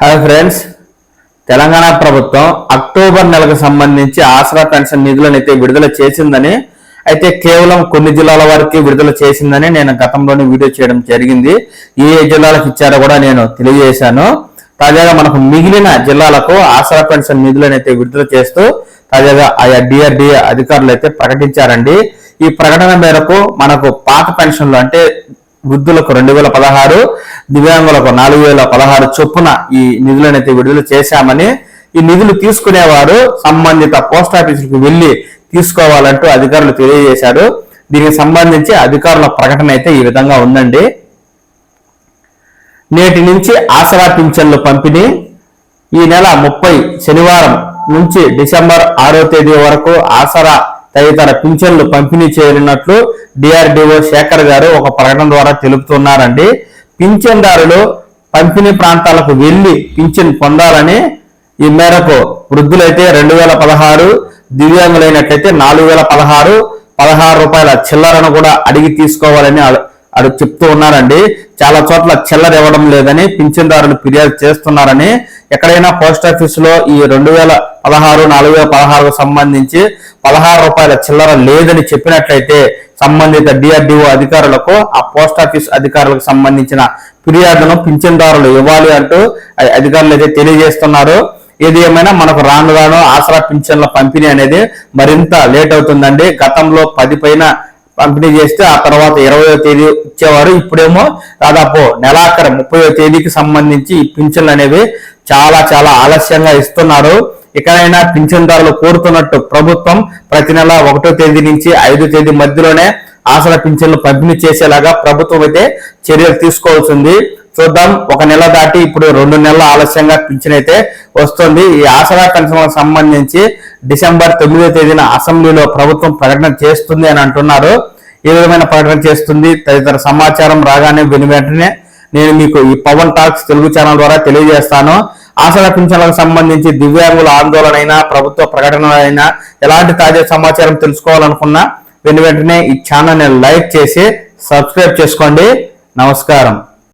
Hi friends, Telangana ప్రభుత్వం October నెలకు సంబంధించి ఆసరా పెన్షన్ నిధులను అయితే విడుదల చేసిందని, అయితే కేవలం కొన్ని జిల్లాల వరకు విడుదల చేసిందని నేను గతంలోనే వీడియో చేయడం జరిగింది. ఏ జిల్లాలకు ఇచ్చారో కూడా నేను తెలియజేశాను. తాజాగా మనకు మిగిలిన జిల్లాలకు ఆసరా పెన్షన్ నిధులను అయితే విడుదల చేస్తూ తాజాగా ఆయా డిఆర్డిఏ అధికారులు అయితే ప్రకటించారండి. ఈ ప్రకటన మేరకు మనకు పాత పెన్షన్లు అంటే వృద్ధులకు 2016, దివ్యాంగులకు 4016 చొప్పున ఈ నిధులను అయితే విడుదల చేశామని, ఈ నిధులు తీసుకునేవారు సంబంధిత పోస్ట్ ఆఫీసులకు వెళ్లి తీసుకోవాలంటూ అధికారులు తెలియజేశారు. దీనికి సంబంధించి అధికారుల ప్రకటన అయితే ఈ విధంగా ఉందండి. నేటి నుంచి ఆసరా పింఛన్లు పంపిణీ. ఈ నెల 30 శనివారం నుంచి డిసెంబర్ 6వ తేదీ వరకు ఆసరా తదితర పింఛన్లు పంపిణీ చేయనున్నట్లు డిఆర్డిఓ శేఖర్ గారు ఒక ప్రకటన ద్వారా తెలుపుతున్నారండి. పింఛన్దారులు పంపిణీ ప్రాంతాలకు వెళ్లి పింఛన్ పొందాలని, ఈ మేరకు వృద్ధులైతే 2016, దివ్యాంగులైనట్లయితే 4016 రూపాయల చిల్లరను కూడా అడిగి తీసుకోవాలని చెప్తూ ఉన్నారండి. చాలా చోట్ల చిల్లర ఇవ్వడం లేదని పింఛన్దారులు ఫిర్యాదు చేస్తున్నారని, ఎక్కడైనా పోస్ట్ ఆఫీసులో ఈ 2016, 4016 సంబంధించి 16 రూపాయల చిల్లర లేదని చెప్పినట్లయితే సంబంధిత డిఆర్డిఓ అధికారులకు, ఆ పోస్ట్ ఆఫీస్ అధికారులకు సంబంధించిన ఫిర్యాదును పింఛన్దారులు ఇవ్వాలి అంటూ అధికారులు అయితే తెలియజేస్తున్నారు. ఏది ఏమైనా మనకు రాను రాను ఆసరా పింఛన్ల పంపిణీ అనేది మరింత లేట్ అవుతుందండి. గతంలో 10 పైన పంపిణీ చేస్తే ఆ తర్వాత 20వ తేదీ ఇచ్చేవారు. ఇప్పుడేమో దాదాపు నెలాఖరు 30వ తేదీకి సంబంధించి ఈ పింఛన్లు అనేవి చాలా ఆలస్యంగా ఇస్తున్నారు. ఇకనైనా పింఛన్దారులు కోరుతున్నట్టు ప్రభుత్వం ప్రతి నెల 1వ తేదీ నుంచి 5వ తేదీ మధ్యలోనే ఆసరా పింఛన్లు పంపిణీ చేసేలాగా ప్రభుత్వం అయితే చర్యలు తీసుకోవాల్సింది. చూద్దాం, 1 నెల దాటి ఇప్పుడు 2 నెలల ఆలస్యంగా పింఛన్ అయితే వస్తుంది. ఈ ఆసరా పెన్షన్లకు సంబంధించి డిసెంబర్ 9వ తేదీన అసెంబ్లీలో ప్రభుత్వం ప్రకటన చేస్తుంది అని అంటున్నారు. ఏ విధమైన ప్రకటన చేస్తుంది తదితర సమాచారం రాగానే వెంటనే నేను మీకు ఈ పవన్ టాక్స్ తెలుగు ఛానల్ ద్వారా తెలియజేస్తాను. ఆసరా పింఛన్లకు సంబంధించి దివ్యాంగుల ఆందోళన అయినా, ప్రభుత్వ ప్రకటనలైనా, ఎలాంటి తాజా సమాచారం తెలుసుకోవాలనుకున్నా వెంటనే ఈ ఛానల్ని లైక్ చేసి సబ్స్క్రైబ్ చేసుకోండి. నమస్కారం.